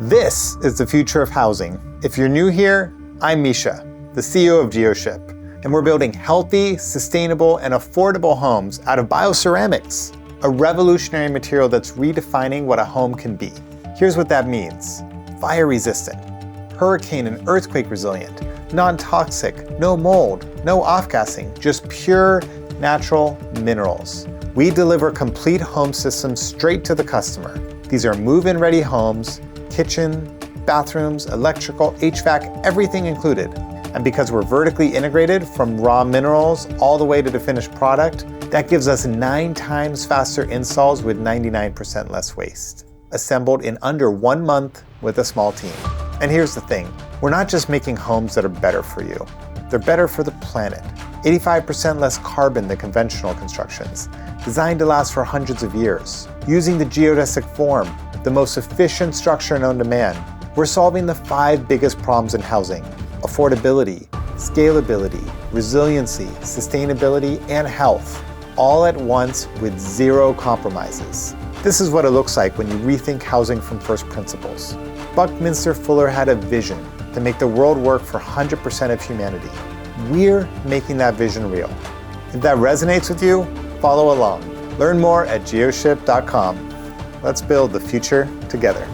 This is the future of housing. If you're new here, I'm Misha, the CEO of Geoship, and we're building healthy, sustainable, and affordable homes out of bioceramics, a revolutionary material that's redefining what a home can be. Here's what that means. Fire resistant, hurricane and earthquake resilient, non-toxic, no mold, no off-gassing, just pure natural minerals. We deliver complete home systems straight to the customer. These are move-in ready homes, kitchen, bathrooms, electrical, HVAC, everything included. And because we're vertically integrated from raw minerals all the way to the finished product, that gives us 9 times faster installs with 99% less waste. Assembled in under 1 month with a small team. And here's the thing, we're not just making homes that are better for you, they're better for the planet. 85% less carbon than conventional constructions, designed to last for hundreds of years. Using the Geodesic form, the most efficient structure known to man, we're solving the 5 biggest problems in housing: affordability, scalability, resiliency, sustainability, and health, all at once with 0 compromises. This is what it looks like when you rethink housing from first principles. Buckminster Fuller had a vision to make the world work for 100% of humanity. We're making that vision real. If that resonates with you, follow along. Learn more at geoship.com. Let's build the future together.